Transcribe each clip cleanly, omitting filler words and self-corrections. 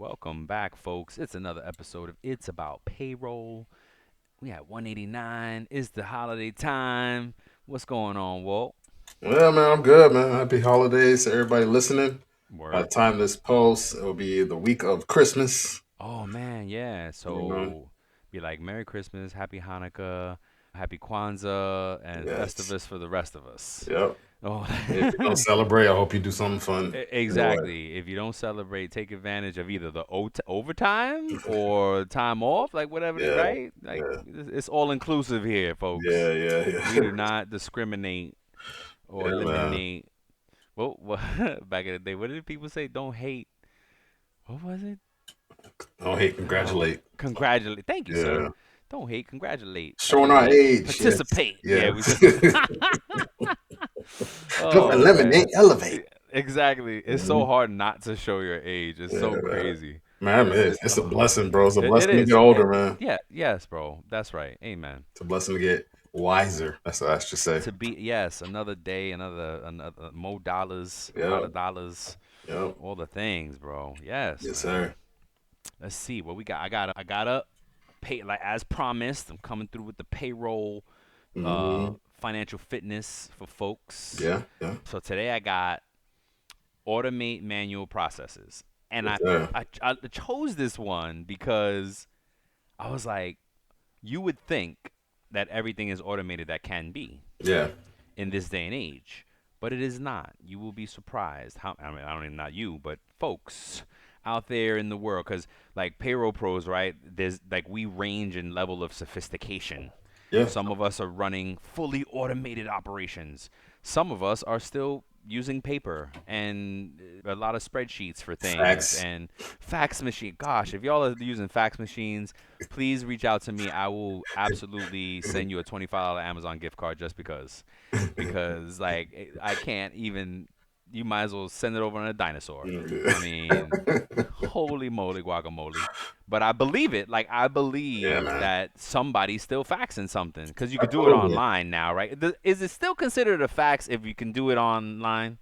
Welcome back, folks. It's another episode of It's About Payroll. We at 189. It's the holiday time. What's going on, Walt? Well, man, I'm good, man. Happy holidays to everybody listening. By the Word. time this posts, it'll be the week of Christmas. Oh man, yeah. You know, So be like Merry Christmas, Happy Hanukkah, Happy Kwanzaa, and yes, Festivus for the rest of us. yep. Oh, If you don't celebrate, I hope you do something fun in your life. exactly. If you don't celebrate, take advantage of either the overtime or time off, like whatever, Yeah, right? Like yeah, it's all inclusive here, folks. yeah, yeah, We yeah. do not discriminate or Yeah, man. eliminate. Well, back in the day, what did people say? Don't hate. What was it? Don't hate, Oh, congratulate. congratulate. Thank you, sir. Yeah, Don't hate, congratulate. showing our Elevate, age. Yes, participate. Yeah, yeah. we said. Don't Oh eliminate, man, elevate. exactly. It's so Mhm. hard not to show your age. It's Yeah, so man. crazy. Man, It's it's a blessing, bro. It's a it blessing to get is. older, man. Yeah, yes, bro. That's right. Amen. It's a blessing to get wiser. That's what I should say. To be yes, another day, another more dollars, a lot Yep, of dollars, yep. all the things, bro. Yes, Yes, man. sir. Let's see what we got. I got to pay like as promised. I'm coming through with the payroll, Hmm. financial fitness for folks. Yeah, yeah. So today I got automate manual processes, and Yes, I sir. I chose this one because I was like, you would think that everything is automated that can be Yeah. in this day and age, but it is not. You will be surprised how I don't even not you, but folks out there in the world, because like payroll pros, right? There's like we range in level of sophistication. Yeah. Some of us are running fully automated operations. Some of us are still using paper and a lot of spreadsheets for things Facts. and fax machine. Gosh, if y'all are using fax machines, please reach out to me. I will absolutely send you a $25 Amazon gift card just because like I can't even. You might as well send it over on a dinosaur. I mean, holy moly guacamole. But I believe it. Like I Yeah, believe man. that somebody's still faxing something because you could do it Absolutely. online now, right? Is it still considered a fax if you can do it online?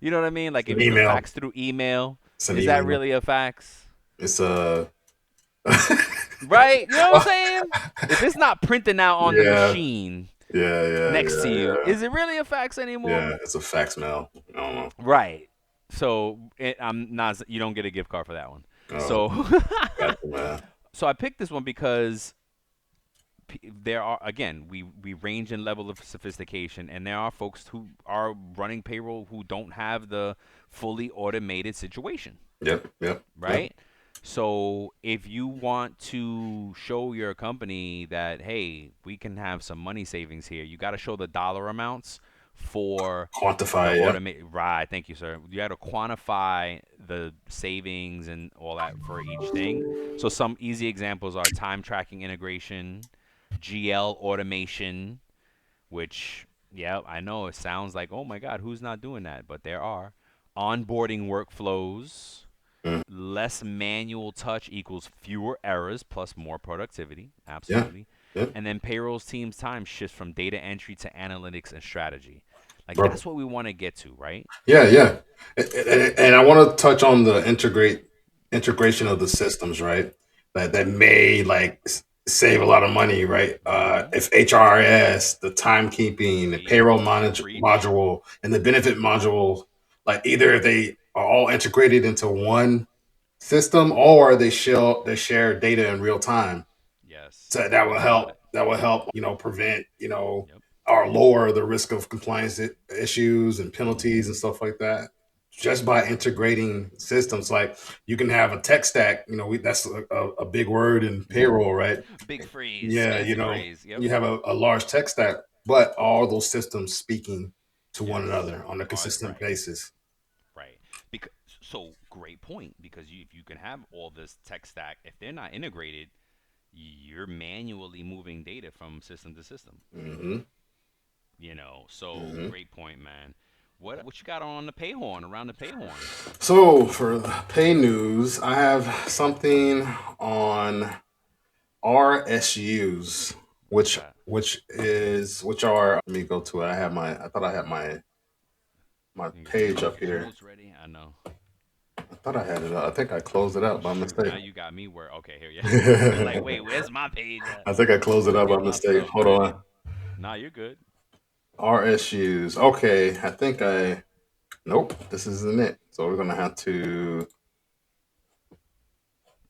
You know what I mean? It's Like if an you can email. fax through email, It's an is that email. really a fax? It's Right? You know what I'm saying? If it's not printing out on the yeah, machine yeah, yeah, next to yeah, you, yeah. is it really a fax anymore? Yeah, it's a fax mail. I don't know. Right. So I'm not. You don't get a gift card for that one. Oh, So, gotcha, man. so I picked this one because there are again we range in level of sophistication, and there are folks who are running payroll who don't have the fully automated situation, Yep, yep, yep. right? So if you want to show your company that hey, we can have some money savings here, you got to show the dollar amounts for the Quantify, yeah. automate. Right, thank you, sir. You got to quantify the savings and all that for each thing. So some easy examples are time tracking integration, GL automation, which yeah, I know it sounds like oh my god, who's not doing that? But there are onboarding workflows. Mm, Less manual touch equals fewer errors plus more productivity. yeah, Absolutely. yeah. And then payrolls team's time shifts from data entry to analytics and strategy. Like Bro. that's what we want to get to, right? Yeah, yeah. And I want to touch on the integration of the systems, right? That may like save a lot of money, right? Mm-hmm. If HRIS, the timekeeping, the payroll Preach. module, and the benefit module, like either they are all integrated into one system or they share data in real time. Yes. So that will Talk about help. it. That will help, prevent, Yep. or lower the risk of compliance issues and penalties Mm-hmm. and stuff like that. Just by integrating systems, like you can have a tech stack. That's a big word in payroll, right? Big phrase. Yeah, Fancy phrase. Yep. you have a large tech stack, but all those systems speaking to one Yes. another on a consistent Right. basis. Right. Because so great point. Because if you can have all this tech stack, if they're not integrated, you're manually moving data from system to system. Hmm. So Hmm. great point, man. What you got on the pay horn around the pay horn? So for the pay news, I have something on RSUs, What's which that? which are let me go to it. I thought I had my You get page up your here. notes ready? I know. thought I had it up. I think I closed it Oh out by shoot! mistake. Now you got me where. Okay, here, yeah. I'm like, wait, where's my page at? I think I closed it Let me out by get my mistake. stuff Hold ready. on. Nah, you're good. RSUs. Okay, I think I. Nope, this isn't it. So we're gonna have to.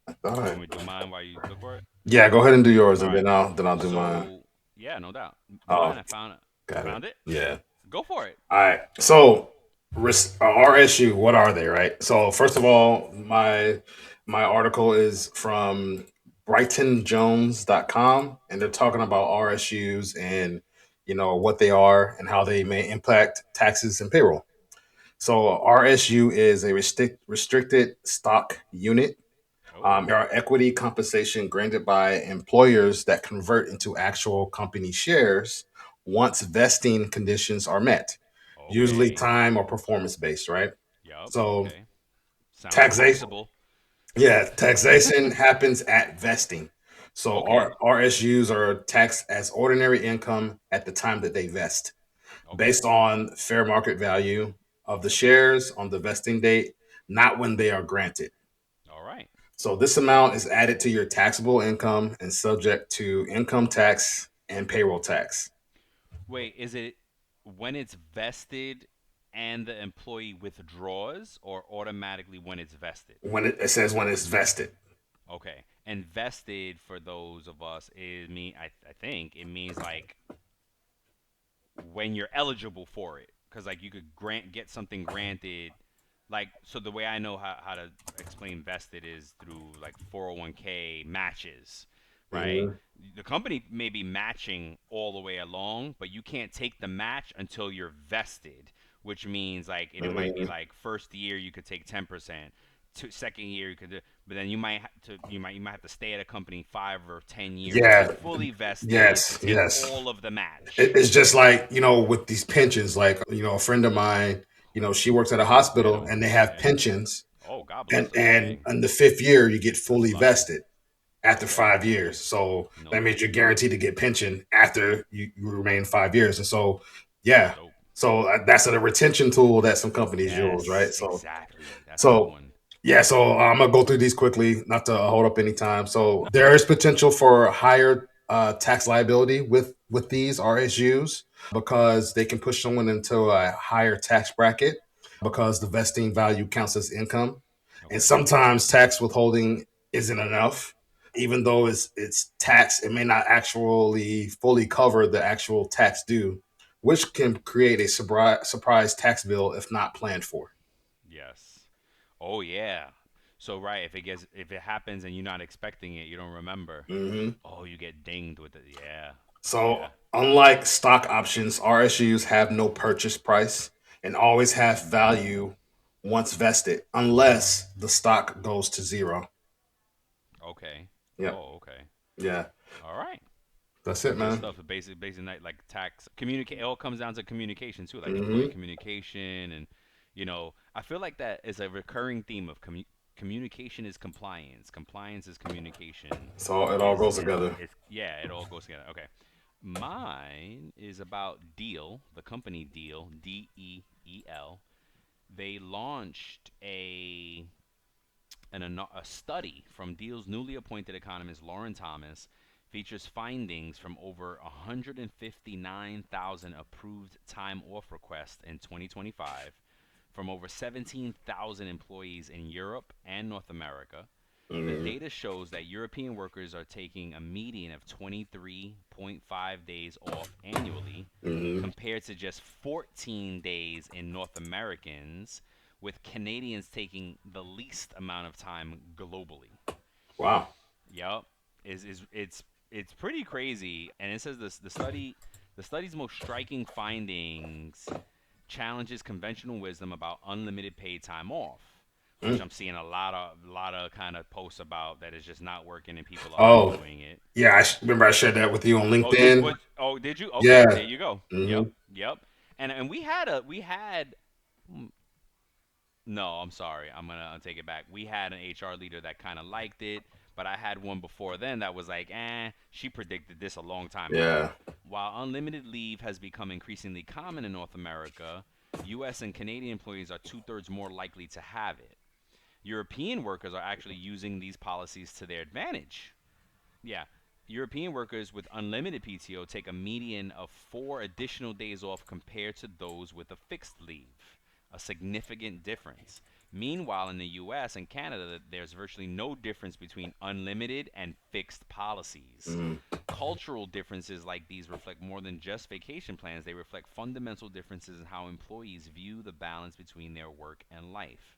I thought You I. want me to do mine while you look for it? Yeah, go ahead and do yours, All and right. then I'll do mine. So yeah, no doubt. Oh, Mine, I found it. You got it. found it? Yeah. Go for it. All right. So RSU, what are they, right? So first of all, my article is from brightonjones.com, and they're talking about RSUs and what they are and how they may impact taxes and payroll. So RSU is a restricted stock unit. Oh, They are equity compensation granted by employers that convert into actual company shares once vesting conditions are met, usually okay. time or performance based, right? Yup. So Okay. Sounds taxation, taxable. yeah, taxation happens at vesting. So Okay. RSUs are taxed as ordinary income at the time that they vest, Okay. based on fair market value of the shares on the vesting date, not when they are granted. All right. So this amount is added to your taxable income and subject to income tax and payroll tax. Wait, is it when it's vested and the employee withdraws, or automatically when it's vested? It says when it's vested. Okay. And vested for those of us is me. I think it means like when you're eligible for it, because like you could get something granted. Like, so the way I know how to explain vested is through like 401k matches, right? Mhm. The company may be matching all the way along, but you can't take the match until you're vested, which means like it might be Mhm. like first year you could take 10%, second year you could do, but then you might have to stay at a company 5 or 10 years to be Yeah. fully vested to Yes. take Yes. all of the match. It's just like with these pensions. Like a friend of mine, she works at a Ooh, get hospital, them. and they have Yeah. pensions, Oh, God and bless them. and Dang, in the fifth year you get that's fully lucky. vested after Okay, 5 years. So that nope, means you're guaranteed to get pension after you remain 5 years. And so, yeah. dope. So that's a retention tool that some companies use, right? Yes, So, exactly. That's a good so one. yeah. So I'm gonna go through these quickly, not to hold up any time. So there is potential for higher tax liability with these RSUs because they can push someone into a higher tax bracket because the vesting value counts as income, and Okay. sometimes tax withholding isn't enough. Even though it's tax, it may not actually fully cover the actual tax due, which can create a surprise tax bill if not planned for. Yes. Oh yeah. So right, if it happens and you're not expecting it, you don't remember. Hmm. Oh, you get dinged with it. Yeah. So, Yeah. unlike stock options, RSUs have no purchase price and always have value once vested, unless the stock goes to zero. Okay. Yeah, Oh, okay. yeah, All right. that's it, Good man. stuff. Basic like tax communicate. It all comes down to communication too, like employee Hmm. communication, and I feel like that is a recurring theme of communication is compliance. Compliance is communication. So it all goes together. Is yeah, it all goes together. Okay, mine is about Deel, the company Deel, Deel. They launched a study from Deal's newly appointed economist Lauren Thomas features findings from over 159,000 approved time off requests in 2025 from over 17,000 employees in Europe and North America. The Hmm. data shows that European workers are taking a median of 23.5 days off annually, Hmm. compared to just 14 days in North Americans, with Canadians taking the least amount of time globally. Wow. Yep, is it's pretty crazy, and it says this the study's most striking findings challenges conventional wisdom about unlimited paid time off, which Mm. I'm seeing a lot of kind of posts about that is just not working and people aren't Oh, doing it. yeah. Remember I shared that with you on Oh, did LinkedIn. what? Oh, did you? Okay, there Yeah. you go. Hmm. Yep, yep. And we had hmm, no, I'm sorry. I'm gonna take it back. We had an HR leader that kind of liked it, but I had one before then that was like, she predicted this a long time ago. Yeah. While unlimited leave has become increasingly common in North America, U.S. and Canadian employees are two-thirds more likely to have it. European workers are actually using these policies to their advantage. Yeah. European workers with unlimited PTO take a median of 4 additional days off compared to those with a fixed leave, a significant difference. Meanwhile, in the US and Canada, there's virtually no difference between unlimited and fixed policies. Mm. Cultural differences like these reflect more than just vacation plans, they reflect fundamental differences in how employees view the balance between their work and life.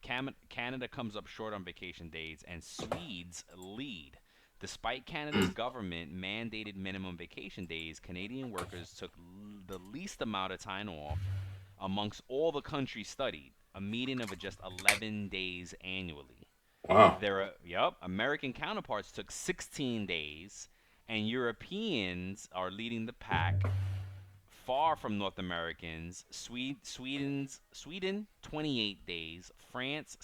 Canada comes up short on vacation days, and Swedes lead. Despite Canada's government mandated minimum vacation days, Canadian workers took the least amount of time off amongst all the countries studied, a median of just 11 days annually. Wow. Their American counterparts took 16 days, and Europeans are leading the pack far from North Americans. Sweden 28 days, France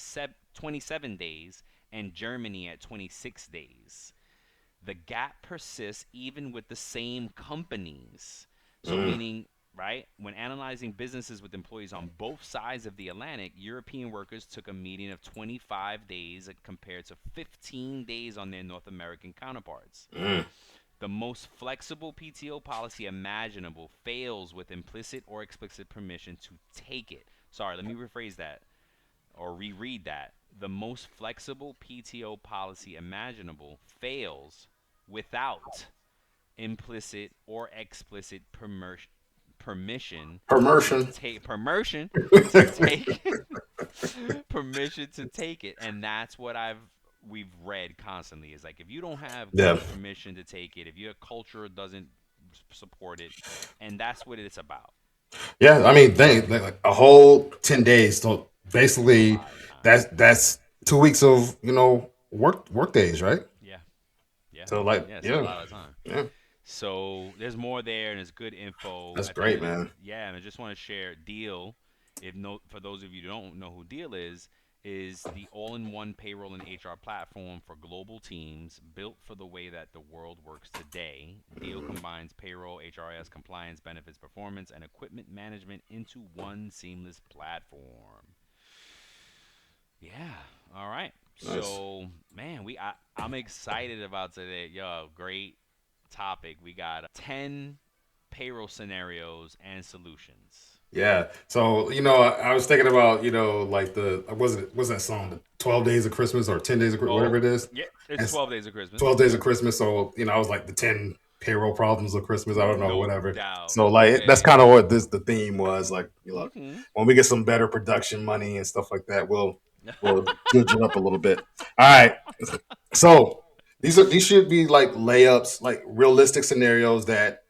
27 days, and Germany at 26 days. The gap persists even with the same companies. So Mm. meaning, right, when analyzing businesses with employees on both sides of the Atlantic, European workers took a median of 25 days compared to 15 days on their North American counterparts. Mm. The most flexible PTO policy imaginable fails with implicit or explicit permission to take it. Sorry, let me rephrase that or reread that. The most flexible PTO policy imaginable fails without implicit or explicit permission to Permersion. take permission to take permission to take it, and that's what we've read constantly is like if you don't have Yeah. permission to take it, if your culture doesn't support it, and that's what it's about. Yeah. I mean, like a whole 10 days. So It's a basically, lot of time. that's 2 weeks of work days, right? Yeah, yeah, So like, yeah. It's a yeah, lot of time. yeah, So there's more there, and it's good info that's at the end great, of the man. yeah. And I just want to share Deel. If no, for those of you who don't know who Deel is the all-in-one payroll and HR platform for global teams built for the way that the world works today. Deel Mm. combines payroll, HRIS, compliance, benefits, performance, and equipment management into one seamless platform. Yeah. All right. Nice. So, man, I'm excited about today. Yo, great topic. We got 10 payroll scenarios and solutions. Yeah. So I was thinking about like the was that song, the 12 Days of Christmas or 10 Days of whatever Oh, it is. yeah, it's It's 12 days of Christmas. 12 Days of Christmas. So I was like the 10 payroll problems of Christmas. I don't know, No whatever. doubt. So like that's Okay. kind of what the theme was. Like, look, Mhm. when we get some better production money and stuff like that, we'll judge it up a little bit. All right. So these should be like layups, like realistic scenarios that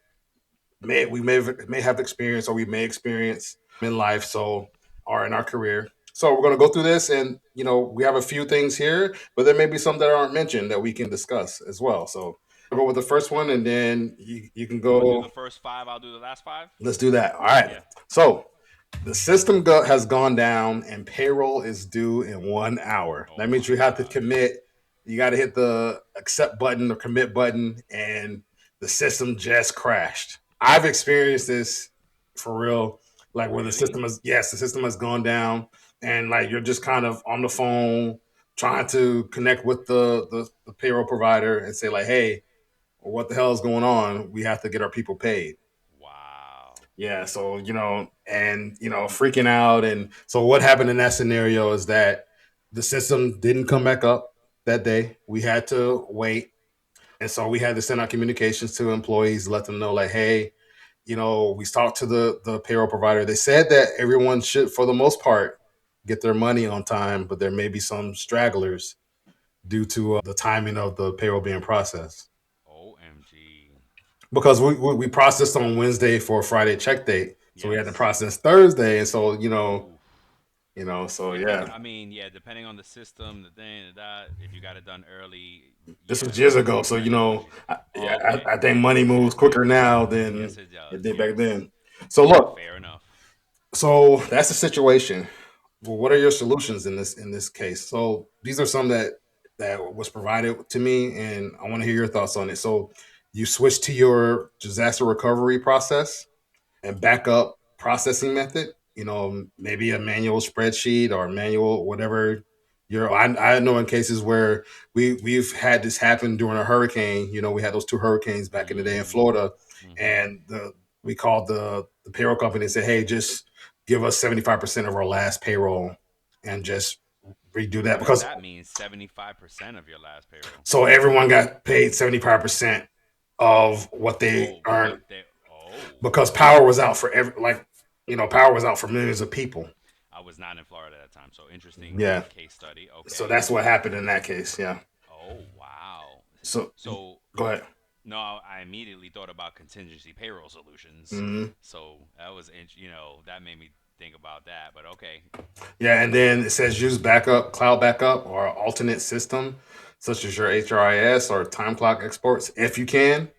may have experienced or we may experience in life, so or in our career. So we're going to go through this, and we have a few things here, but there may be some that aren't mentioned that we can discuss as well. So I'll go with the first one, and then you can You want to do the go. first five? I'll do the last five? Let's do that. All right. Yeah. So the system has gone down, and payroll is due in 1 hour. Oh That means my you have to God. commit. You got to hit the accept button or commit button, and the system just crashed. I've experienced this for real, like where Really? the system has gone down, and like you're just kind of on the phone trying to connect with the payroll provider and say like, hey, what the hell is going on? We have to get our people paid. Wow. Yeah, so and freaking out, and so what happened in that scenario is that the system didn't come back up that day. We had to wait, and so we had to send out communications to employees, let them know like, hey, we talked to the payroll provider. They said that everyone should, for the most part, get their money on time, but there may be some stragglers due to the timing of the payroll being processed. OMG. Because we processed on Wednesday for a Friday check date, so we had to Yes. process Thursday, and so Oof. so Yeah, yeah, I mean, yeah, depending on the system, the thing, that, if you got it done early, this yeah, was years it ago, could so kind of push you. yeah, Okay. I think money moves quicker now than Yes, it it does. did back Yes. then. So look, Fair enough. so that's the situation. Well, what are your solutions in this case? So these are some that was provided to me, and I want to hear your thoughts on it. So you switch to your disaster recovery process and backup processing method. Maybe a manual spreadsheet or manual whatever. I know in cases where we've had this happen during a hurricane. We had those two hurricanes back in the day in Mm. Florida, Mhm. and we called the payroll company and said, "Hey, just give us 75% of our last payroll, and just redo that." What does Because that mean? 75% of your last payroll. so everyone got paid 75% of what they Oh, earned what they? Oh, because power was out for power was out for millions of people. I was not in Florida at that time, so interesting Yeah, case study. so Okay. that's what happened in that case. Yeah. Oh, wow. So So go ahead. no, I immediately thought about contingency payroll solutions. Mhm. So that was, that made me think about that. But okay. Yeah, and then it says use backup, cloud backup, or alternate system, such as your HRIS or time clock exports, if you can.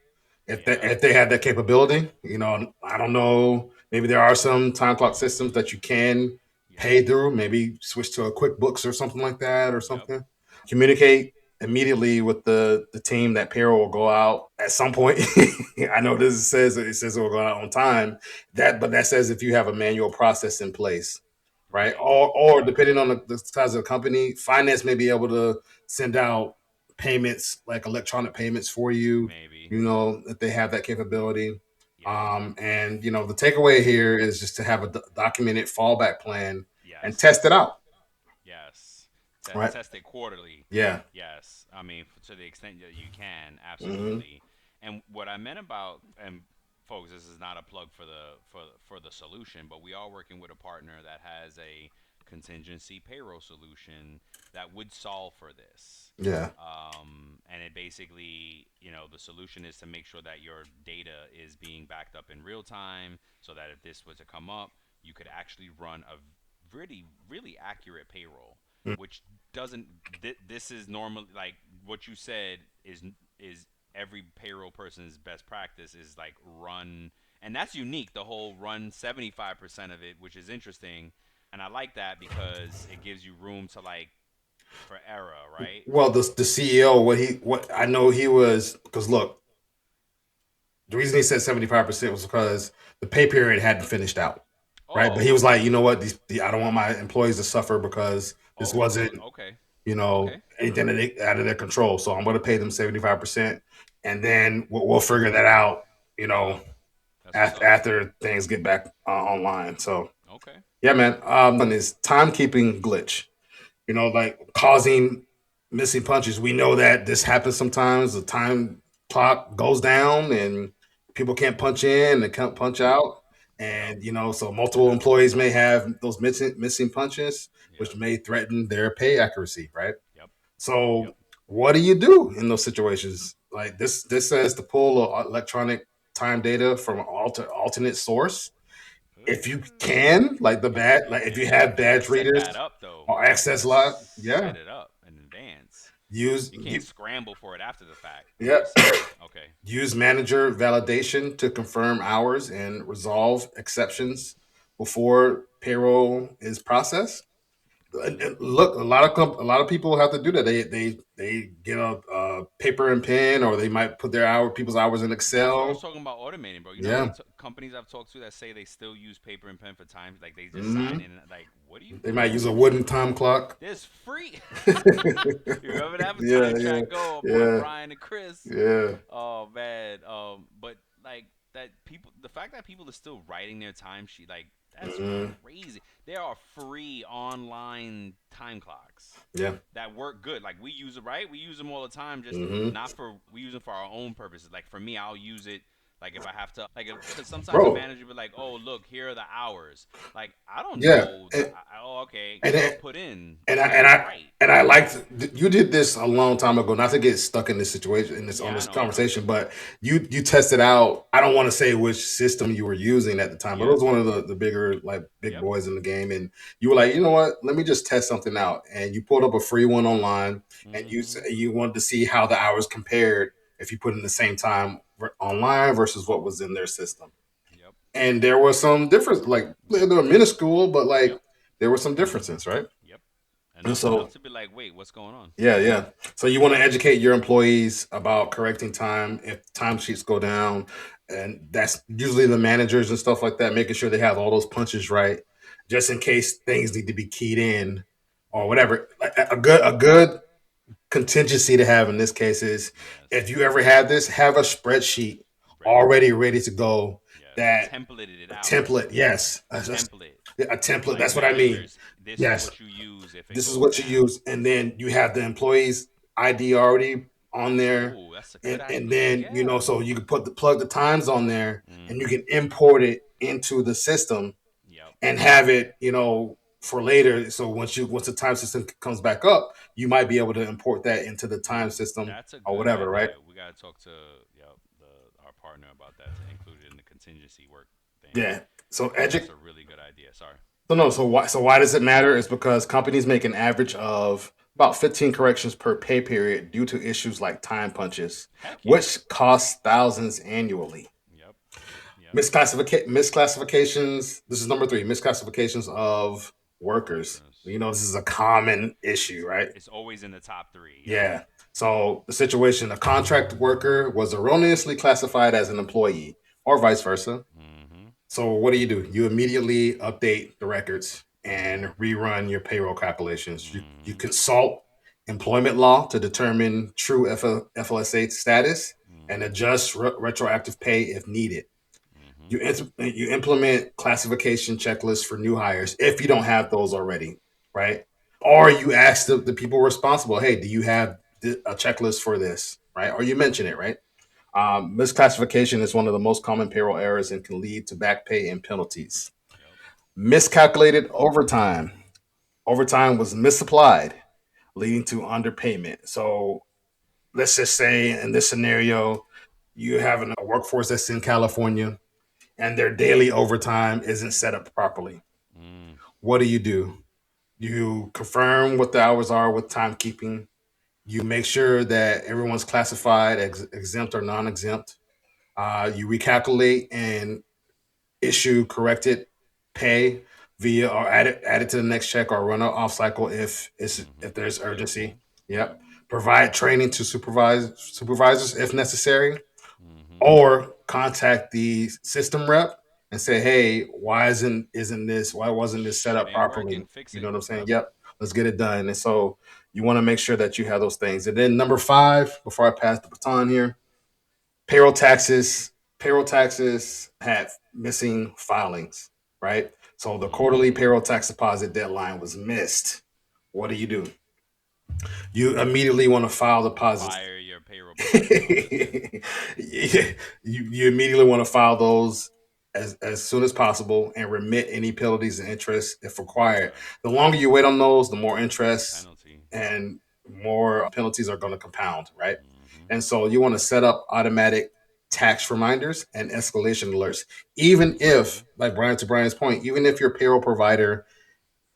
Yeah. If they have that capability, I don't know. Maybe there are some time clock systems that you can Yep. pay through. Maybe switch to a QuickBooks or something like that, or Yep. something. Communicate immediately with the team that payroll will go out at some point. I know it says it will go out on time. But that says if you have a manual process in place, right? Right. Or depending on the size of the company, finance may be able to send out payments like electronic payments for you. Maybe. That they have that capability. Yep. And the takeaway here is just to have a documented fallback plan and test it Yes. out, Yes. right? Test it quarterly. Yeah. Yes. I mean, to the extent that you can, Hmm. absolutely. And what I meant about, and folks, this is not a plug for the solution, but we are working with a partner that has a contingency payroll solution that would solve for this. Yeah. And it basically, the solution is to make sure that your data is being backed up in real time, so that if this was to come up, you could actually run a really, really accurate payroll, which doesn't. This is normally like what you said is every payroll person's best practice is like run, and that's unique. The whole run 75% of it, which is interesting, and I like that because it gives you room to like for error, right? Well, the CEO, what I know he was, because look, the reason he said 75% was because the pay period hadn't finished out, right? But he Oh, was like, okay. you know what, I don't want my employees to suffer because this Oh, so wasn't okay, okay. anything out of their control. So I'm going to pay them 75%, and then we'll That's figure that out, you know, yup. That's what's up. after things get back online. So Okay. yeah, man. One is timekeeping glitch. Like causing missing punches. We know that this happens sometimes. The time clock goes down and people can't punch in and can't punch Yep. out. Yep. And so That multiple happens all the employees may time. have those missing punches, which Yep. may threaten their pay accuracy, right? Yep. So Yep. what do you do in those situations? Like this says to pull electronic time data from an alternate source. If you can, like if you have You gotta badge set readers that up though. or You access gotta lot, yeah, set it up in advance. use You can't scramble for it after the fact. yeah, You set it. Okay. use manager validation to confirm hours and resolve exceptions before payroll is processed. And Mm. look, a lot of people have to do that. They get a paper and pen, or they might put people's hours in That's what I was Excel. talking about automating, bro. You know how many Yeah. companies I've talked to that say they still use paper and pen for times, like they just sign Hmm. in. Like, what are you They might use a doing? wooden time clock. There's free. You Yeah, remember that with Time yeah, Track Go, our boy yeah, Brian and Chris. yeah. Oh man. But like that people, the fact that people are still writing their timesheet, like that's Hmm. crazy. There are free online time clocks Yeah. that work good. Like we use it, right? We use them all the time. Just Hmm. not for we use them for our own purposes. Like for me, I'll use it. Like if I have to, like, because sometimes a Bro. manager will be like, "Oh, look, here are the hours." Like I don't Yeah. know. And, Oh, okay. and, So I'll put in and I what and is I right. and I liked you did this a long time ago. Not to get stuck in this situation on Yeah, I this know, I know. conversation, but you tested out. I don't want to say which system you were using at the time, but it Yep, was one of the bigger like big yep. boys in the game, and you were like, you know what? Let me just test something out, and you pulled up a free one online, and Mm-hmm. you wanted to see how the hours compared if you put in the same time online versus what was in their system, Yep, and there was some difference. Like they yep, were minuscule, but like yep, there were some differences, right? yep. And Enough so to be like, wait, what's going on? yeah, yeah. So you want to educate your employees about correcting time if timesheets go down, and that's usually the managers and stuff like that, making sure they have all those punches right, just in case things need to be keyed in or Mm-hmm. whatever. a good contingency to have in this case is if Yes. you ever have this, have a spreadsheet Spreadsheet. already ready to go. Yes. That Templated it a out. template, yes, A template. a template. Like That's what I mean. managers, this is Yes, what you use if it this is goes what you down. use, and then you have the employee's ID already on there, Ooh, that's a good and idea. then Yeah. so you can plug the times on there, and you Mm-hmm. can import it into the system Yep. and have it, for later. So once the time system comes back up, you might be able to import that into the time Ooh, system that's a or good whatever, right? idea. We gotta talk to yep our partner about that to include it in the contingency work thing Yeah. So because that's a really good idea. Sorry. So no. So why does it matter? Is because companies make an average of about 15 corrections per pay period due to issues like time punches, Heck yeah. which costs thousands annually. Yep. Yep. Misclassifications. This is number three. Misclassifications of workers. Workers. This is a common issue, It's right? it's always in the top three. Yep. Yeah. So the situation: a contract worker was erroneously classified as an employee, or vice versa. Mm-hmm. So what do? You immediately update the records Mm-hmm. and rerun your payroll calculations. You Mm-hmm. consult employment law to determine true FLSA status and Mm-hmm. adjust retroactive pay if needed. Mm-hmm. You implement classification checklists for new hires if you don't have those already, right? Or you ask the people responsible, hey, do you have a checklist for this, right? Or you mention it, right? Misclassification is one of the most common payroll errors and can lead to back pay and penalties. Yep. Miscalculated overtime. Overtime was misapplied, leading to underpayment. So let's just say in this scenario, you have a workforce that's in California and their daily overtime isn't set up properly. Mm. What do? You confirm what the hours are with timekeeping. You make sure that everyone's classified exempt or non exempt. You recalculate and issue corrected pay via or add it to the next check or run an off cycle Mm-hmm. if there's That's urgency. critical. Yep. Provide training to supervisors if necessary, Mm-hmm. or contact the system rep and say, "Hey, why wasn't this set Shit up ain't working. properly?" Fix You know it. what I'm saying? Yep. Yep. Let's get it done. And so you want to make sure that you have those things. And then number five, before I pass the baton here, payroll taxes. Payroll taxes had missing filings, right? So the quarterly Mm. payroll tax deposit deadline was missed. What do? You immediately want to file deposits. Fire your payroll professionals. you, you immediately want to file those as soon as possible and remit any penalties and interest if required. Right. The longer you wait on those, the more interest Penalty. and more penalties are going to compound, right? Mm-hmm. And so you want to set up automatic tax reminders and escalation alerts. Even Mm-hmm. if, like Brian's point, even if your payroll provider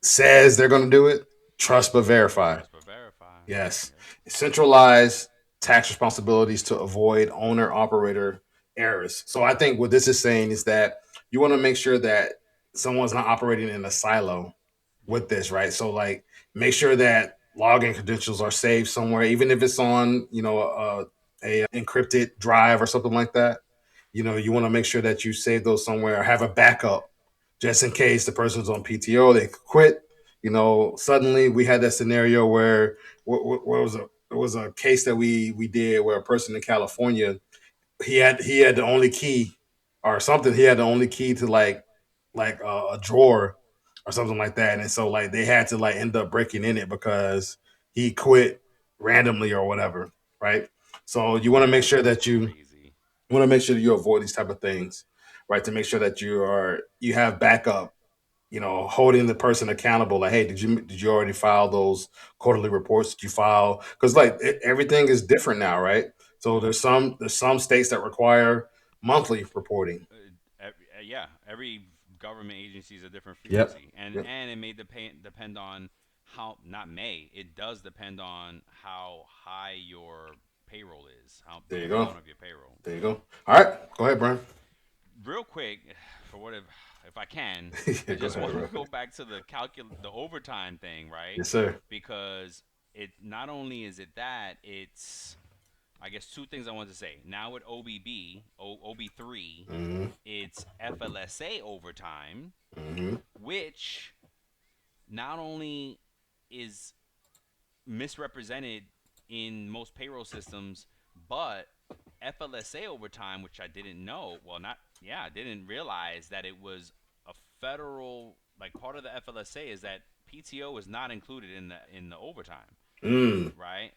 says they're going to do it, trust but verify. Trust but verify. Yes. Yep. Centralize tax responsibilities to avoid owner operator errors. So I think what this is saying is that you want to make sure that someone's not operating in a silo Yep. with this, right? So like make sure that login credentials are saved somewhere, even if it's on, a encrypted drive or something like that. You want to make sure that you save those somewhere or have a backup just in case the person's on PTO, they quit. Suddenly we had that scenario where where was it was a case that we did where a person in California he had the only key or something. He had the only key to a drawer or something like that, and so like they had to like end up breaking in it because he quit randomly or whatever, right? So you want to make sure That's that crazy. you avoid these type of things, right? To make sure that you have backup, holding the person accountable. Like, hey, did you already file those quarterly reports? Did you file? Because like everything is different now, right? So Yep. there's some states that require monthly reporting. Yeah. Every government agency is a different Yep. frequency, and Yep. and it may depend on how not may it does depend on how high your payroll is, how There the you go. amount of your payroll. There you go. All right. Go ahead, Brian. Real quick, for what if I can, Yeah, I go just ahead, want to bro. go back to the overtime thing, right? Yes, sir. Because it not only is it that it's I guess two things I want to say. Now with OB3, Mm-hmm. it's FLSA overtime, Mm-hmm. which not only is misrepresented in most payroll systems, but FLSA overtime, which I didn't know, well, not, yeah, I didn't realize that it was a federal, like part of the FLSA is that PTO is not included in the overtime, Mm. right?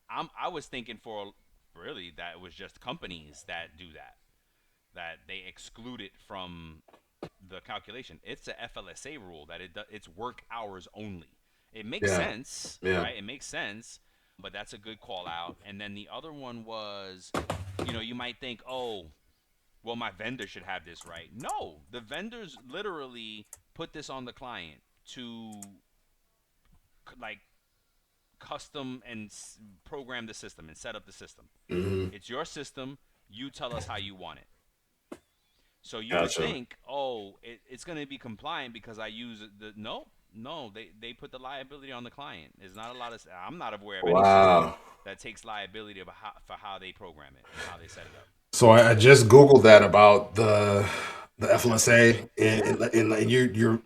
I I was thinking for really that it was just companies that do that, that they exclude it from the calculation. It's a FLSA rule that it's work hours only. It makes Yeah. sense, Yeah. right? It makes sense, but that's a good call out. And then the other one was, you might think, oh, well, my vendor should have this right. No, the vendors literally put this on the client to like custom and program the system and set up the system. Hmm. It's your system. You tell us how you want it. So you would Gotcha. think, oh, it's going to be compliant because I use the no, no. They put the liability on the client. There's not a lot of. I'm not aware of any system Wow. that takes liability for how they program it and how they set it up. So I just Googled that about the The FLSA, FLSA, yeah. and you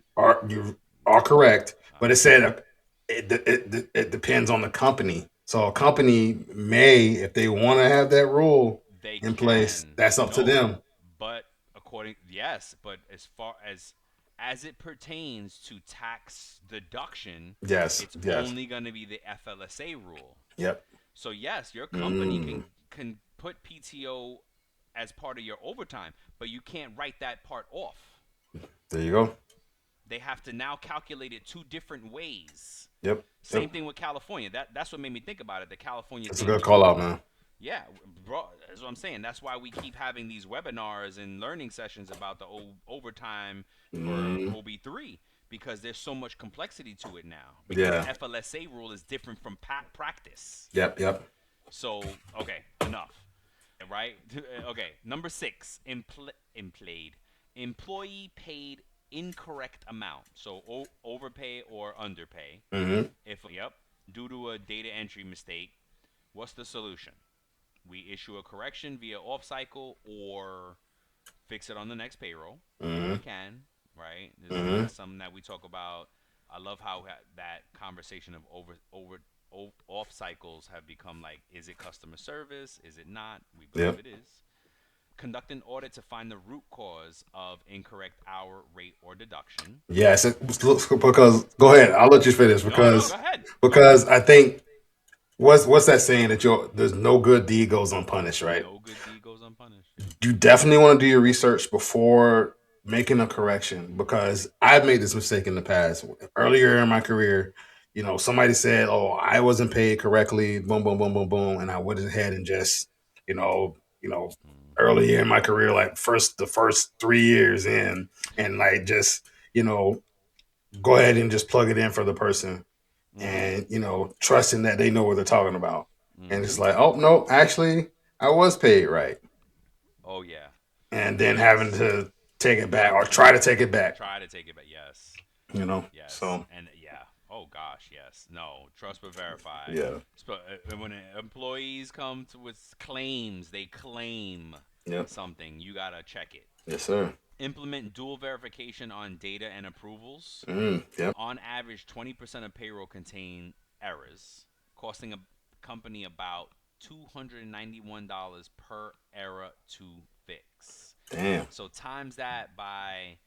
are correct, but it Uh huh. said it depends on the company. So a company may, if they want to have that rule They in place, can that's up to no, them. but according yes, but as far as it pertains to tax deduction, Yes. it's Yes. only going to be the FLSA rule. Yep. So yes, your company Mm. can put PTO as part of your overtime, but you can't write that part off. There you go. They have to now calculate it two different ways. Yep. Same Yep. thing with California. That's what made me think about it. The California That's a thing good call too. out, man. Yeah, bro, that's what I'm saying. That's why we keep having these webinars and learning sessions about the overtime for Mm. OB3 because there's so much complexity to it now because the Yeah. FLSA rule is different from practice. Yep. Yep. So, okay, enough. Right? Okay, number 6, employed. Employee paid incorrect amount. So, overpay or underpay. Hmm. If, yep, due to a data entry mistake, what's the solution? We issue a correction via off cycle or fix it on the next payroll if we Hmm. can, right? Hmm. That's something that we talk about. I love how that conversation of off cycles have become like, is it customer service? Is it not? We believe Yep. it is. Conduct an audit to find the root cause of incorrect hour rate or deduction. Yes. Because go ahead. I'll let you finish No, no, go ahead. Go ahead. because I think what's that saying that there's no good deed goes unpunished, right? No good deed goes unpunished. Yep. You definitely want to do your research before making a correction because I've made this mistake in the past. Earlier in my career, somebody said, "Oh, I wasn't paid correctly." Boom, boom, boom, boom, boom, and I went ahead and just, you know, you know, Mm-hmm. early in my career, like the first 3 years in, and like just, you know, go ahead and just plug it in for the person, Mm-hmm. and trusting that they know what they're talking about. And it's Mm-hmm. like, oh no, actually, I was paid right, Oh yeah. and then having Yes. to take it back or try to take it back. Try to take it back. Yes. Yes. So And yeah. Oh gosh. Yes. No. Trust but verify. yeah, When employees come with claims, they claim yep, something. You gotta check it. yes, sir. Implement dual verification on data and approvals. Yep, On average, 20% of payroll contain errors, costing a company about $291 per error to fix. damn, So times that by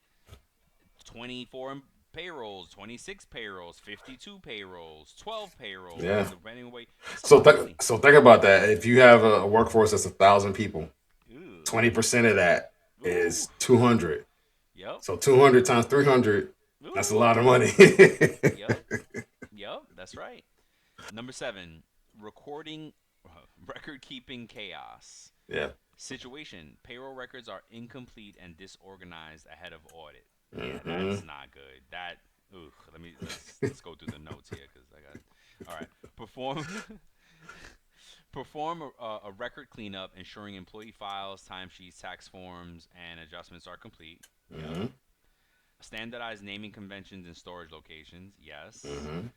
24 payrolls, 26 payrolls, 52 payrolls, 12 payrolls, yeah. depending on way. That's a So lot of money. think about that. If you have a workforce that's 1,000 people, Ooh. 20% of that Ooh. is 200. Yep. So 200 times 300, that's a lot of Ooh. money. Yep. Yep. That's right. Number 7, recording, record keeping chaos. Yeah. Situation: payroll records are incomplete and disorganized ahead of audit. Yeah, Hmm. that's not good. That ugh. Let's go through the notes here because I got. All right. Perform perform a record cleanup, ensuring employee files, timesheets, tax forms, and adjustments are complete. Yep. Hmm. Standardized naming conventions and storage locations. Yes. Hmm.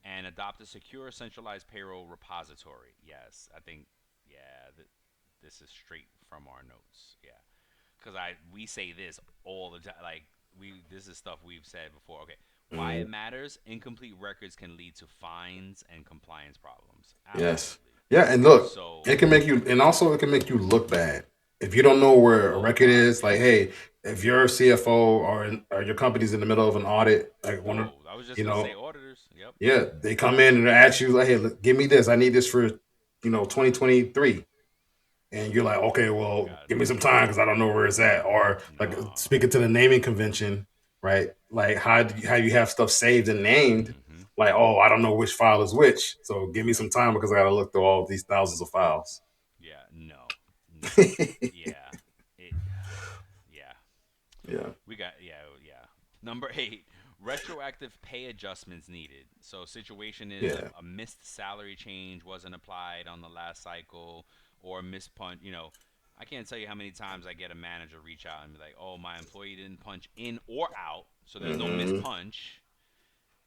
And adopt a secure, centralized payroll repository. Yes, I think. Yeah, this is straight from our notes. Yeah, because we say this all the time. Like this is stuff we've said before. Okay, Why it matters? Incomplete records can lead to fines and compliance problems. Yes. Absolutely. Yeah, and look, So, it can make you, and also it can make you look bad if you don't know where a oh record God, is. Like, yep. hey, if your CFO or your company's in the middle of an audit, like one of, Oh, I was just you gonna say know, auditors. Yep. yeah, they come in and they ask you like, hey, look, give me this. I need this for 2023. And you're like, okay, You well, gotta give me do some it. time because I don't know where it's at. Or like No. speaking to the naming convention, right? Like how you have stuff saved and named. Mm-hmm. Like, oh, I don't know which file is which, so give me Yep. some time because I got to look through all these thousands of files. Yeah. No. No. Yeah. It. Yeah. Yeah, Yeah. Number 8, retroactive pay adjustments needed. So situation is yeah, a missed salary change wasn't applied on the last cycle, or a missed punch. I can't tell you how many times I get a manager reach out and be like, "Oh, my employee didn't punch in or out, so there's no missed mm-hmm. punch,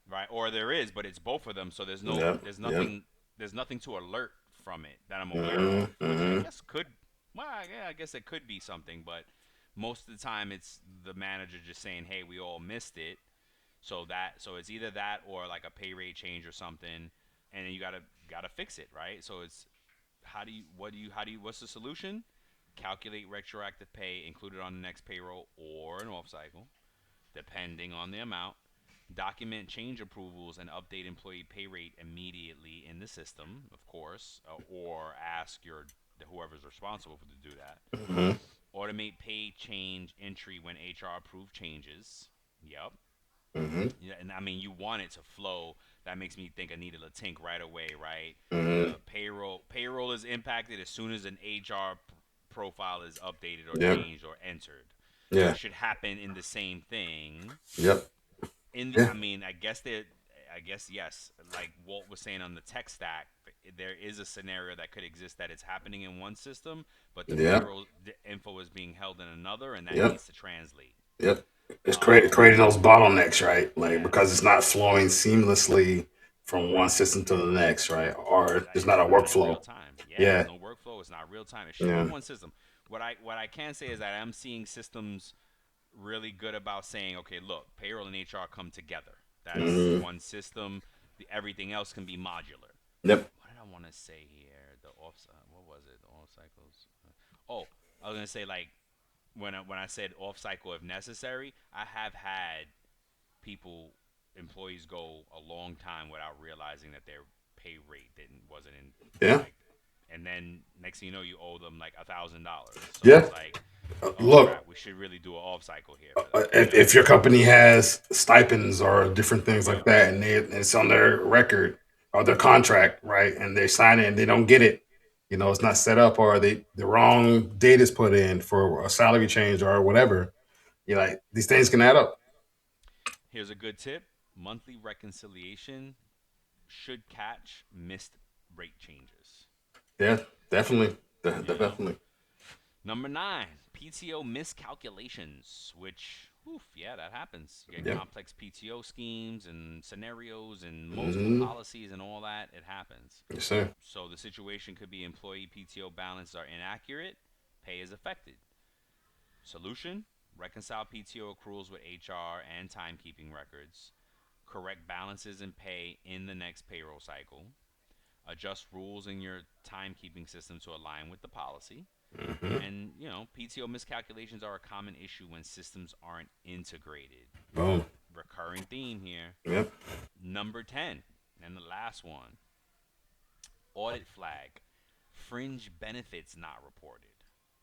right? Or there is, but it's both of them, so Yep, yep, there's nothing to alert from it that I'm aware mm-hmm. of, which I Mm-hmm. guess could, well, yeah, I guess it could be something, but most of the time it's the manager just saying, "Hey, we all missed it." So it's either that or like a pay rate change or something, and then you gotta fix it, right? So it's what's the solution? Calculate retroactive pay included on the next payroll or an off cycle, depending on the amount. Document change approvals and update employee pay rate immediately in the system, of course, or ask your whoever's responsible for to do that. Mm-hmm. Automate pay change entry when HR approved changes. Yep. Mm-hmm. Yeah, and I mean you want it to flow. That makes me think of Anita Latink right away, right? Mm-hmm. The payroll is impacted as soon as an HR profile is updated or Yep, changed or entered. So yeah, it should happen in the same thing. yep, I yeah, mean, I guess yes. Like Walt was saying on the tech stack, there is a scenario that could exist that it's happening in one system, but the yeah, payroll info is being held in another, and that yep, needs to translate. yep. It's creating Um, those bottlenecks, right? Like because it's yes, not flowing seamlessly from one correct. system to the next, right? Or Like, there's not it's a not in real workflow. time. Yeah, there's Yeah, no workflow. It's not real time. It should be yeah, one system. What I can say is that I'm seeing systems really good about saying, okay, look, payroll and HR come together. That's hmm, one system. Everything else can be modular. yep, What did I want to say here? What was it? The off cycles. Oh, I was gonna say like when I said off cycle if necessary, I have had people employees go a long time without realizing that their pay rate didn't wasn't in yeah, like, and then next thing you know you owe them like $1,000. So yeah. it's like, oh Look, crap, we should really do an off cycle here for that. if your company has stipends or different things like Yep. that, and it's on their record or their contract, right, and they sign it and they don't get it, it's not set up, or the wrong date is put in for a salary change or whatever. You're like these things can add up. Here's a good tip: monthly reconciliation should catch missed rate changes. Yeah, definitely, You know. definitely. Number 9, PTO miscalculations, which, oof, yeah, that happens. You get Yeah. complex PTO schemes and scenarios and multiple Hmm. policies and all that. It happens. Yes, sir. So the situation could be employee PTO balances are inaccurate, pay is affected. Solution: reconcile PTO accruals with HR and timekeeping records. Correct balances and pay in the next payroll cycle. Adjust rules in your timekeeping system to align with the policy. Hmm. And, PTO miscalculations are a common issue when systems aren't integrated. Boom. Recurring theme here. Yep. Number 10, and the last one, audit flag, fringe benefits not reported.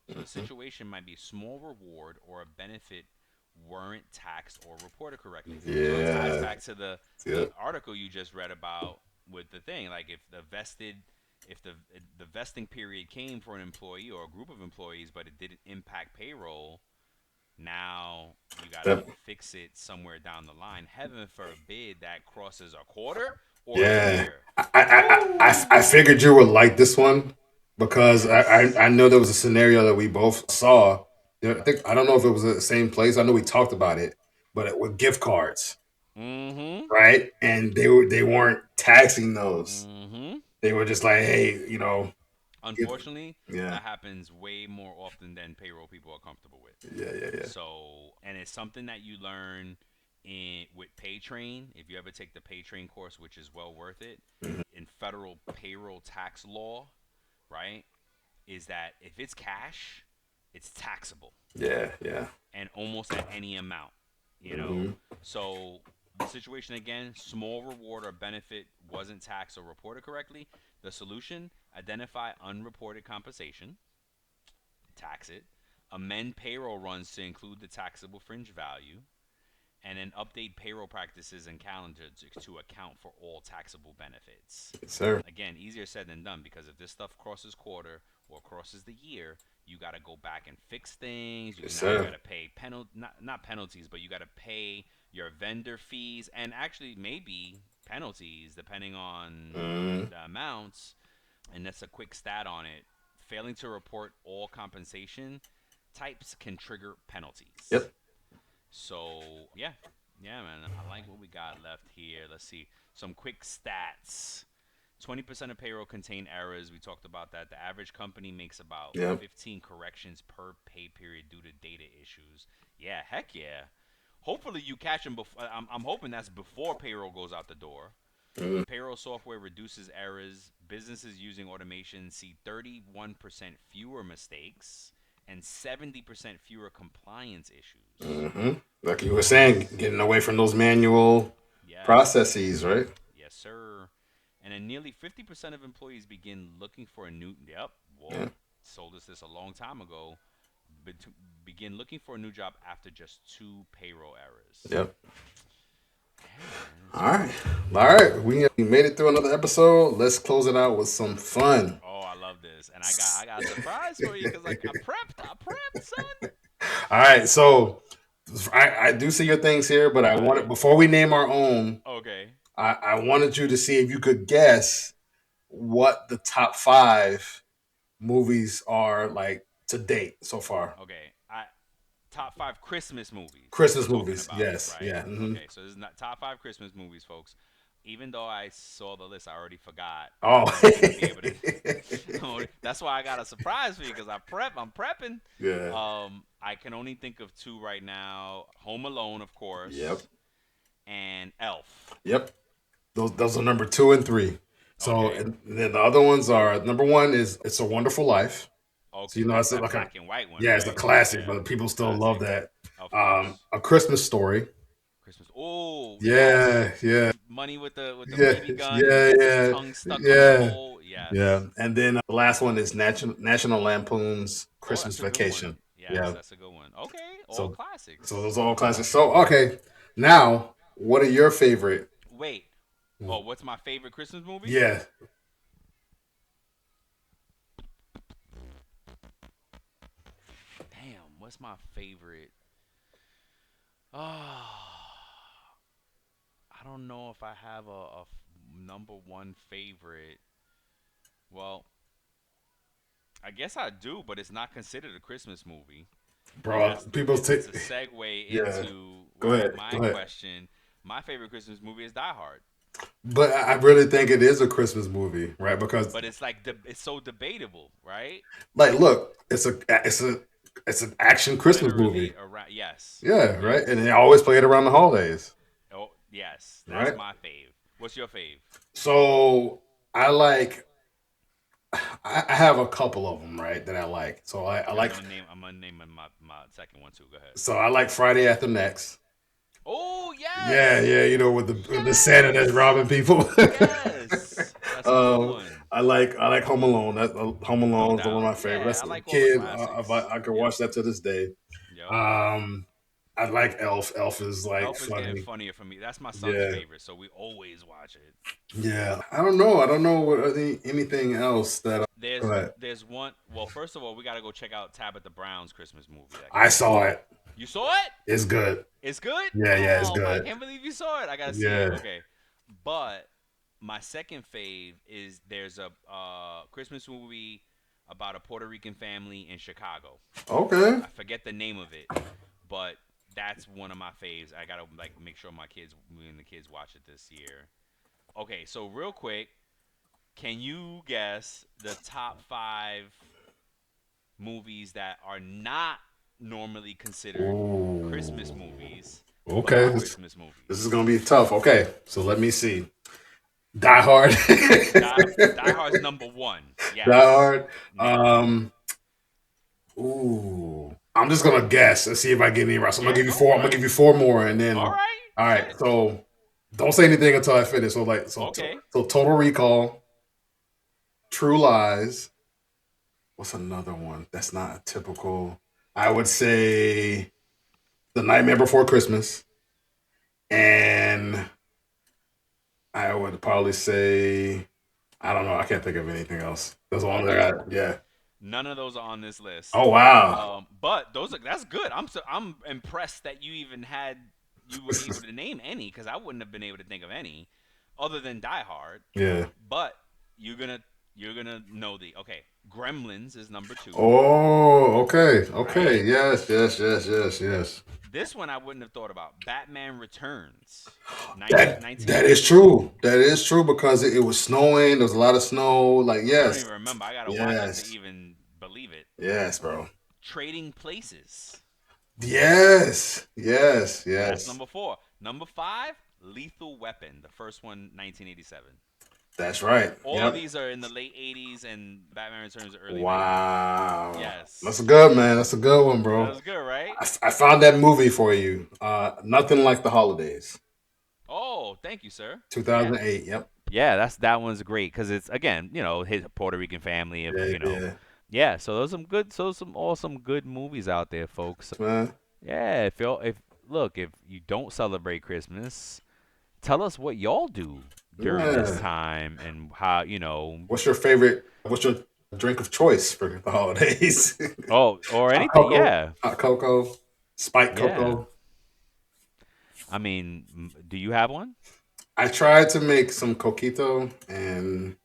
So the Hmm. situation might be a small reward or a benefit weren't taxed or reported correctly. So it ties Yeah. back to the Yep. article you just read about with the thing. Like if the vesting period came for an employee or a group of employees, but it didn't impact payroll, now you got to Yep. fix it somewhere down the line. Heaven forbid that crosses a quarter or a Yeah, year. I Woo! figured you would like this one because I Yes. know there was a scenario that we both saw. I think I don't know if it was the same place. I know we talked about it, but with gift cards, Mm-hmm. right? And they weren't taxing those. Mm-hmm. They were just like, hey, give, Unfortunately, yeah, that happens way more often than payroll people are comfortable with. yeah, yeah, yeah. So, and it's something that you learn in with PayTrain, if you ever take the PayTrain course, which is well worth it, Mhm. in federal payroll tax law, right, is that if it's cash, it's taxable Yeah, yeah. and almost at any amount, you know. Hmm. So the situation again, small reward or benefit wasn't taxed or reported correctly. The solution: identify unreported compensation, tax it, amend payroll runs to include the taxable fringe value, and then update payroll practices and calendars to account for all taxable benefits. Yes, sir. Again, easier said than done because if this stuff crosses quarter or crosses the year, you got to go back and fix things. Yes, Now you sir. got to pay not penalties, but you got to pay your vendor fees and actually maybe penalties depending on Mm. the amounts. And that's a quick stat on it. Failing to report all compensation types can trigger penalties. Yep. So yeah, man. I like what we got left here. Let's see some quick stats. 20% of payroll contain errors. We talked about that. The average company makes about Yep. 15 corrections per pay period due to data issues. Yeah, heck yeah. Hopefully you catch them before. I'm hoping that's before payroll goes out the door. Mm. Payroll software reduces errors. Businesses using automation see 31% fewer mistakes and 70% fewer compliance issues. Hmm. Like you were saying, getting away from those manual Yes. processes, right? Yes, sir. And then nearly 50% of employees begin looking for a new. Yep, Yeah. Walt sold us this a long time ago. Bet- Begin looking for a new job after just two payroll errors. Yep. Yeah, man, it's All right. crazy. All right. We made it through another episode. Let's close it out with some fun. Oh, I love this, and I got a surprise for you because like I prepped, son. All right. So I do see your things here, but I All wanted right. before we name our own, Okay. I wanted you to see if you could guess what the top five movies are like to date so far. Okay. Top five Christmas movies we're Christmas talking movies. about, Yes. right? Yeah. Hmm. Okay, so this is not top five Christmas movies, folks. Even though I saw the list, I already forgot. Oh. I'm only gonna be able to. That's why I got a surprise for you because I'm prepping. Yeah. I can only think of two right now: Home Alone, of Yep. course, and Elf. Yep. Those are number two and three. So Okay. and then the other ones are number one is It's a Wonderful Life. So Okay, you know that's it's that like a black and white one, yeah, it's a right? classic, Yeah, but people still love classic, that. of course. A Christmas Story. Christmas. Oh yes, Yeah, yeah, money with the yeah, BB gun and he yeah, gets his yeah, tongue stuck on the yeah, pole. yeah. Yes. And then the last one is National Lampoon's Oh, Christmas that's a good one. Vacation. Yes, Yeah. that's a good one. Okay, all So those classics. are all classics. So okay, now what are your favorite? Wait. Oh, what's my favorite Christmas movie? Yeah. Damn, what's my favorite? Ah, I don't know if I have a number one favorite. Well, I guess I do, but it's not considered a Christmas movie. And Bro, people take it's a segue yeah. into Go right ahead. Go my ahead. question. My favorite Christmas movie is Die Hard, But I really think it is a Christmas movie, right? Because but it's like it's so debatable, right? like, look, it's an action Christmas Literally movie. around. Yes, Yeah, right. And yes. they always play it around the holidays, Oh, yes. That's right? my fave. What's your fave? So I like I have a couple of them, right, that I like. So I Okay, like I'm gonna name my second one too. Go ahead. so I like Friday After Next. Oh Yeah, yes, yeah, you know, with the Santa that's yes, robbing people. yes. That's a good one. I like Home Alone. That Home No Alone is one of doubt. my favorites. Yeah, I That's a like all the kid. classics. I can Yep. watch that to this day. Yep. Um, I like Elf. Elf is like Elf is getting funny. funnier for me. That's my son's Yeah, favorite, so we always watch it. yeah. I don't know. I don't know what anything else that. Go ahead. There's one. Well, first of all, we gotta go check out Tabitha Brown's Christmas movie that I came out. saw it. You saw it? It's good. It's good. Yeah, yeah, it's Oh, I good. can't believe you saw it. I gotta see it. Yeah. Okay, but my second fave is there's a Christmas movie about a Puerto Rican family in Chicago. Okay. I forget the name of it, but that's one of my faves. I gotta like make sure me and the kids watch it this year. Okay, so real quick, can you guess the top five movies that are not normally considered Christmas Ooh. movies, for Okay, Christmas this is movies. gonna be tough. Okay, so let me see. Die Hard. Die Hard's number one. Die Yes. Hard. Yeah. Um, ooh, I'm just gonna guess and see if I get any right. So I'm gonna Yeah, give you go four. I'm for gonna it. give you four more, and All then right. all right. Shit. So don't say anything until I finish. Okay. So Total Recall, True Lies. What's another one that's not a typical? I would say The Nightmare Before Christmas, and I would probably say I don't know. I can't think of anything else. That's the one that I Okay. got. Yeah. None of those are on this list. Oh wow. But that's good. I'm impressed that you were able to name any because I wouldn't have been able to think of any other than Die Hard. Yeah. But you're gonna you're gonna know the okay. Gremlins is number two, Oh, okay. right? Okay. Yes, yes, yes, yes, yes. This one I wouldn't have thought about. Batman Returns, That is 1982. true. That is true because it was snowing. There was a lot of snow. Like, I don't yes. even remember. I gotta watch it to Yes. even believe it. Yes, bro. Trading Places. Yes. Yes. That's Yes. number four. Number five, Lethal Weapon. The first one, 1987. That's right. All of Yep. these are in the late 80s and Batman Returns are early 90s. Wow. That's a Yes. good man. That's a good one, That bro. was good, right? I found that movie for you. Nothing Like the Holidays. Oh, thank you, sir. Yeah. 2008. Yep. Yeah, that one's great because it's again, his Puerto Rican family, Yeah, yeah. yeah. So those some good, so some awesome good movies out there, folks. Man. Yeah, if you don't celebrate Christmas, tell us what y'all do during this Yeah. time and how. What's your drink of choice for the holidays? Oh, or Hot anything. cocoa, Yeah, hot cocoa, spiked yeah. cocoa. I mean, do you have one? I tried to make some coquito and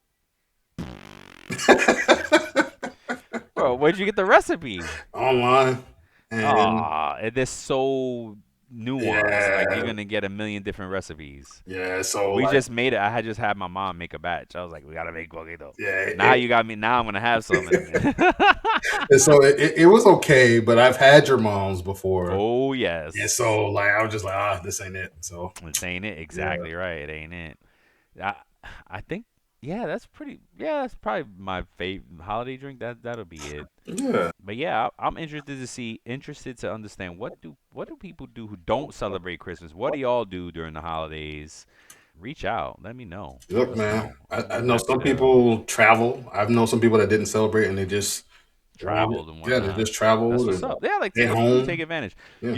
Bro, where'd you get the recipe? online, and They're so nuanced. Like you're yeah, gonna get a million different recipes. yeah. So We like, just made it. I had just had my mom make a batch. I was like, we gotta make coquito. yeah, Now you got me. Now I'm gonna have some. and so it was okay, but I've had your mom's before, Oh and yes, so like I was just like, this ain't it. So this ain't it. yeah, Exactly right. It ain't it. I, I think. Yeah, that's pretty. Yeah, that's probably my favorite holiday drink. That'll be it. yeah. But yeah, I'm interested to understand what do people do who don't celebrate Christmas? What do y'all do during the holidays? Reach out. Let me know. Let Look, us man, know. I I'm know happy some to people travel. I've known some people that didn't celebrate and they wanted, travel and yeah, they whatnot. just That's traveled what's and up. Yeah, like stay take people home. take advantage. Yeah.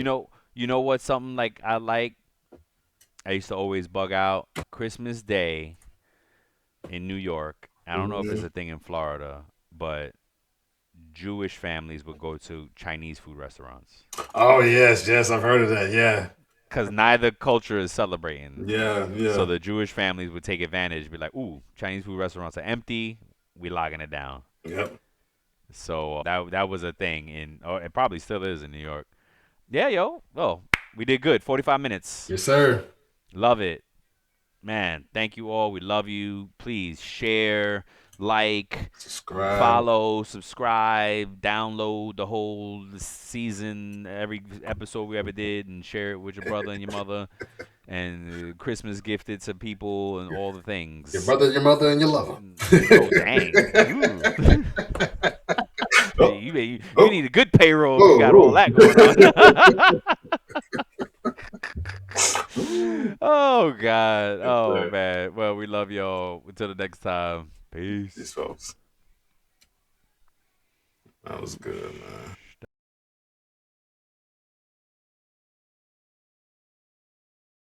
You know what? Something like I like. I used to always bug out Christmas Day in New York. I don't know if it's Mhm. a thing in Florida, but Jewish families would go to Chinese food restaurants Oh yes, yes, I've heard of that. Yeah, because neither culture is celebrating. yeah, So yeah. the Jewish families would take advantage, be like, "Ooh, Chinese food restaurants are empty. We logging it down." Yep. So that was a thing or it probably still is in New York. Yeah, yo. Oh, we did good. 45 minutes. Yes, sir. Love it. Man, thank you all. We love you. Please share, like, Subscribe. follow, subscribe, download the whole season, every episode we ever did, and share it with your brother and your mother. And Christmas gifted to people and all the Your things. brother, your mother, and your lover. Oh, dang. Ooh. Oh, You oh, need a good payroll if you got all oh, that going on. oh. Oh God. Yes, Oh sir. man. Well, we love y'all. Until the next time. These Peace. folks. That was good, man.